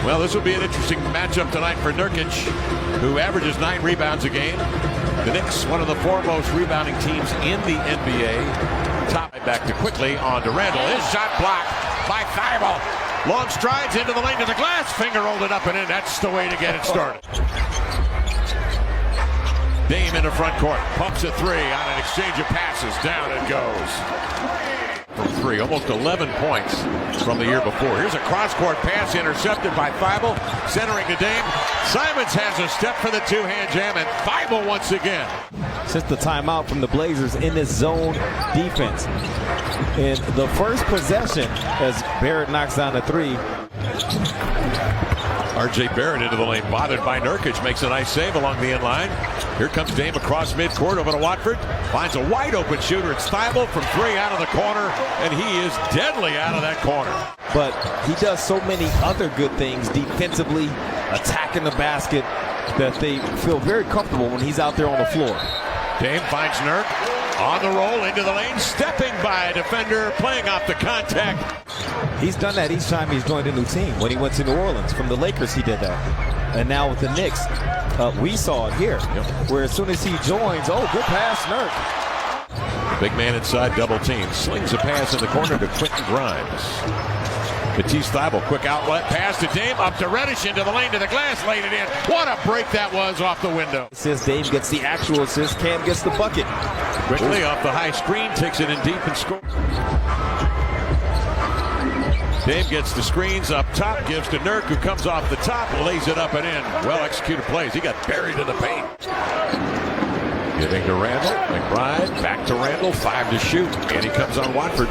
Well, this will be an interesting matchup tonight for Nurkic, who averages 9 rebounds a game. The Knicks, one of the foremost rebounding teams in the NBA. Top back to quickly on to Randall. His shot blocked by Thibault. Long strides into the lane to the glass. Finger rolled it up and in. That's the way to get it started. Dame into front court. Pumps a 3 on an exchange of passes. Down it goes. From 3, almost 11 points from the year before. Here's a cross-court pass intercepted by Thibault, centering to Dame. Simons has a step for the two-hand jam, and Thibault once again. Since the timeout from the Blazers in this zone defense. In the first possession, as Barrett knocks down a 3. R.J. Barrett into the lane, bothered by Nurkic, makes a nice save along the end line. Here comes Dame across midcourt over to Watford. Finds a wide open shooter. It's Thibault from 3 out of the corner, and he is deadly out of that corner. But he does so many other good things defensively, attacking the basket, that they feel very comfortable when he's out there on the floor. Dame finds Nurk on the roll into the lane, stepping by a defender, playing off the contact. He's done that each time he's joined a new team. When he went to New Orleans, from the Lakers he did that. And now with the Knicks, we saw it here, where as soon as he joins, oh, good pass, Nurk. Big man inside, double team. Slings a pass in the corner to Quentin Grimes. Matisse Thybulle, quick outlet pass to Dame, up to Reddish, into the lane to the glass, laid it in. What a break that was off the window. Since Dame gets the actual assist, Cam gets the bucket. Quickly off the high screen, takes it in deep and scores. Dame gets the screens up top, gives to Nurk, who comes off the top, lays it up and in. Well executed plays. He got buried in the paint. Giving to Randall. McBride back to Randall. 5 to shoot. And he comes on Watford.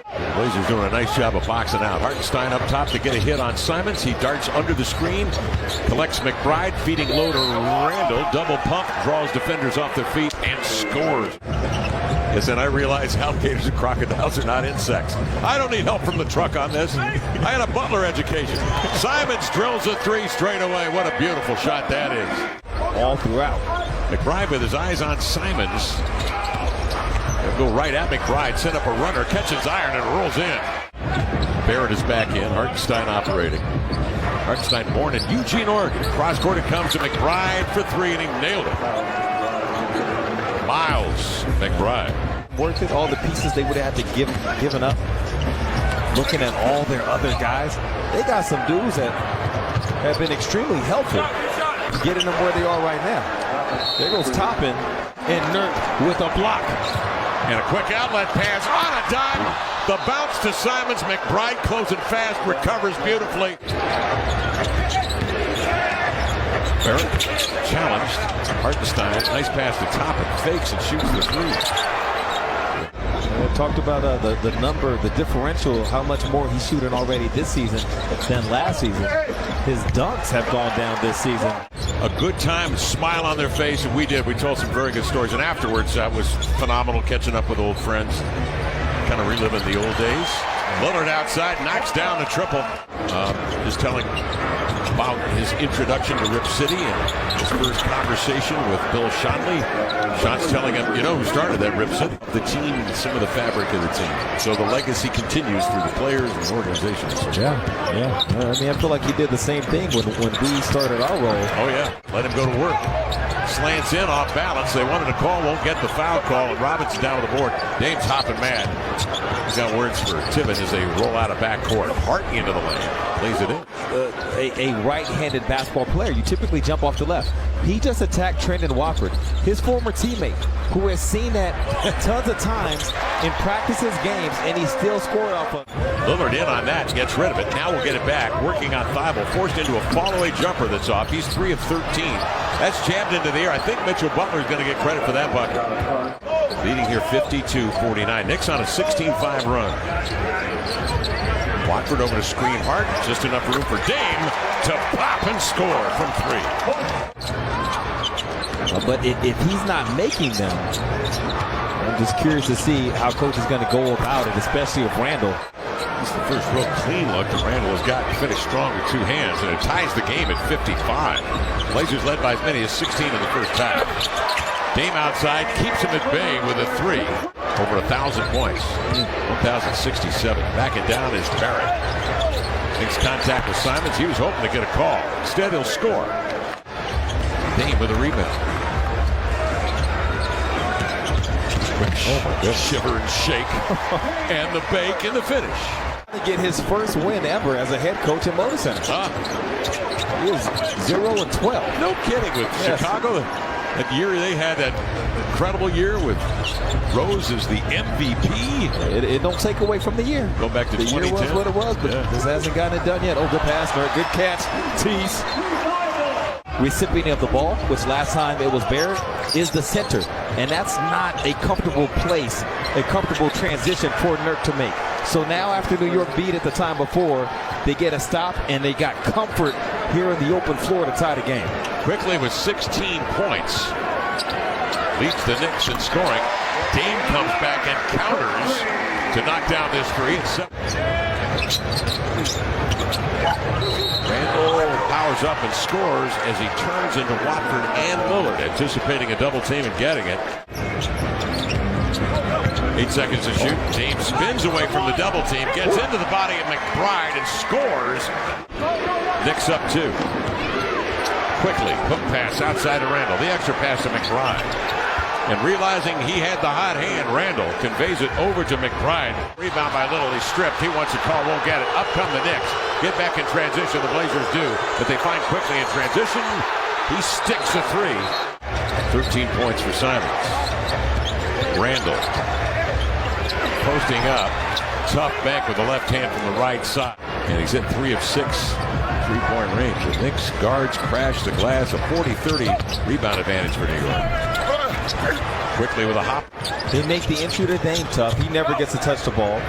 The Blazers doing a nice job of boxing out. Hartenstein up top to get a hit on Simons. He darts under the screen. Collects McBride, feeding low to Randall. Double pump, draws defenders off their feet, and scores. Yes, and I realize alligators and crocodiles are not insects. I don't need help from the truck on this. I had a Butler education. Simons drills a 3 straight away. What a beautiful shot that is. All throughout. McBride with his eyes on Simons. He'll go right at McBride, set up a runner, catches iron, and rolls in. Barrett is back in. Hartenstein operating. Hartenstein born in Eugene, Oregon. Cross court it comes to McBride for 3, and he nailed it. Miles McBride. Worth it, all the pieces they would have had to given up. Looking at all their other guys, they got some dudes that have been extremely helpful getting them where they are right now. There goes Toppin, and Nurk with a block. And a quick outlet pass on a dime. The bounce to Simons. McBride closing fast, recovers beautifully. Barrett challenged. Hartenstein, nice pass to Toppin, fakes and shoots the 3. We talked about the number, the differential, how much more he's shooting already this season than last season. His dunks have gone down this season. A good time, a smile on their face, and we told some very good stories. And afterwards, that was phenomenal, catching up with old friends, kind of reliving the old days. Lillard outside, knocks down the triple. Just telling about his introduction to Rip City and his first conversation with Bill Shonley. Sean's telling him, you know who started that, Rip City? The team and some of the fabric of the team. So the legacy continues through the players and the organizations. Yeah. I mean, I feel like he did the same thing when we started our role. Oh, yeah. Let him go to work. Slants in off balance. They wanted a call, won't get the foul call, and Robinson down to the board. Dame's hopping mad. He's got words for Tibbin as they roll out of backcourt. Hart into the lane. Plays it in. A right-handed basketball player, you typically jump off the left. He just attacked Trendon Watford, his former teammate, who has seen that tons of times in practices, games, and he still scored off of. Lillard in on that, gets rid of it. Now we'll get it back. Working on Thibault, forced into a fall-away jumper that's off. He's 3 of 13. That's jabbed into the air. I think Mitchell Butler is going to get credit for that bucket. Leading here 52-49. Knicks on a 16-5 run. Watford over to screen Hart. Just enough room for Dame to pop and score from 3. But if he's not making them, I'm just curious to see how coach is going to go about it, especially with Randall. This is the first real clean look that Randall has got to finish strong with 2 hands, and it ties the game at 55. Blazers led by as many as 16 in the first half. Dame outside, keeps him at bay with a 3. Over 1,000 points. 1,067. Backing down is Barrett. Makes contact with Simons. He was hoping to get a call. Instead, he'll score. Dame with a rebound. Shiver and shake. And the bake and the finish. To get his first win ever as a head coach at Motor Center. He was 0-12. No kidding with Chicago. That year they had that incredible year with Rose as the MVP. It don't take away from the year. Go back to the 2010. year was what it was, but this hasn't gotten it done yet. Oh, good pass, good catch. Tease. Recipient of the ball, which last time it was Barrett, is the center. And that's not a comfortable place, a comfortable transition for Nurk to make. So now after New York beat it the time before, they get a stop and they got comfort here in the open floor to tie the game. Quickly with 16 points. Leads the Knicks in scoring. Dame comes back and counters to knock down this three. Randall powers up and scores as he turns into Watford and Lillard, anticipating a double team and getting it. 8 seconds to shoot. Dame spins away from the double team, gets into the body of McBride and scores. Knicks up 2. Quickly, hook pass outside of Randall. The extra pass to McBride. And realizing he had the hot hand, Randall conveys it over to McBride. Rebound by Little. He's stripped. He wants a call, won't get it. Up come the Knicks. Get back in transition. The Blazers do. But they find quickly in transition. He sticks a 3. 13 points for Simons. Randall. Posting up. Tough bank with the left hand from the right side. And he's at 3 of 6. 3-point range. The Knicks guards crash the glass. A 40-30 rebound advantage for New York. Quickly with a hop. They make the entry to Dame tough. He never gets to touch the ball.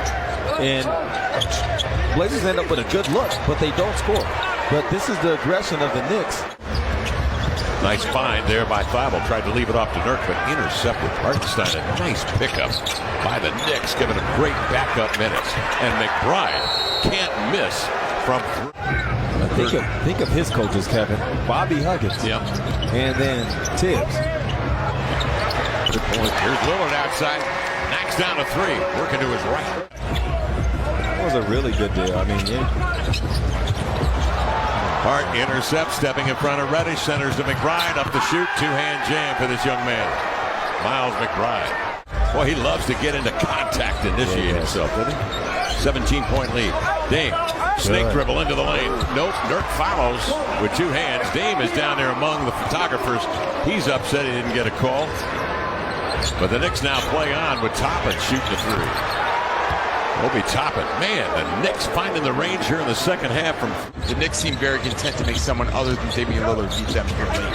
And Blazers end up with a good look, but they don't score. But this is the aggression of the Knicks. Nice find there by Thibault. Tried to leave it off to Nurk, but intercepted. Hartenstein, a nice pickup by the Knicks, giving him great backup minutes. And McBride can't miss from 3. Think of his coaches, Kevin. Bobby Huggins. Yep. And then Tibbs. Good point. Here's Lillard outside. Knocks down a 3. Working to his right. That was a really good deal. I mean, Hart intercepts, stepping in front of Reddish, centers to McBride, up the shoot, 2-hand jam for this young man. Miles McBride. Boy, he loves to get into contact, initiate himself, doesn't he? 17-point lead. Dame, snake dribble into the lane. Nope, Nurk follows with 2 hands. Dame is down there among the photographers. He's upset he didn't get a call. But the Knicks now play on with Toppin shooting the 3. Obi Toppin, man, the Knicks finding the range here in the second half. From the Knicks seem very content to make someone other than Damian Lillard beat them here late.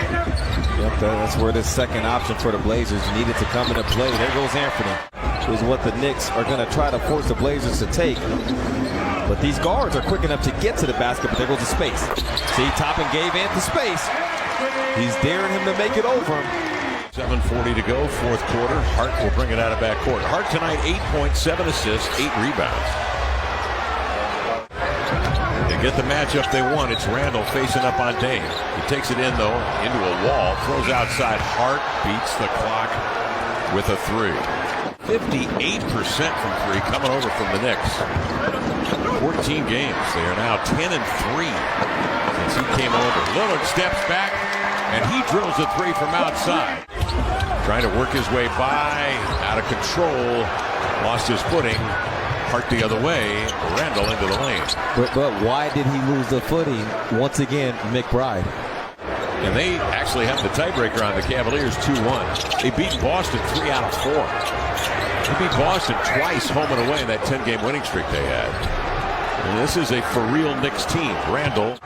Yep, that's where this second option for the Blazers needed to come into play. There goes Anthony. Is what the Knicks are going to try to force the Blazers to take. But these guards are quick enough to get to the basket, but there goes the space. See, Toppin gave Ant the space. He's daring him to make it over him. 7:40 to go, fourth quarter. Hart will bring it out of backcourt. Hart tonight, 8 points, 7 assists, 8 rebounds. They get the matchup they want. It's Randall facing up on Dame. He takes it in, though, into a wall. Throws outside. Hart beats the clock with a 3. 58% from 3 coming over from the Knicks. 14 games. They are now 10-3 since he came over. Lillard steps back, and he drills a 3 from outside. Trying to work his way by, out of control, lost his footing. Hart the other way, Randall into the lane. But why did he lose the footing? Once again, McBride. And they actually have the tiebreaker on the Cavaliers 2-1. They beat Boston 3 out of 4. They beat Boston twice home and away in that 10-game winning streak they had. And this is a for real Knicks team. Randall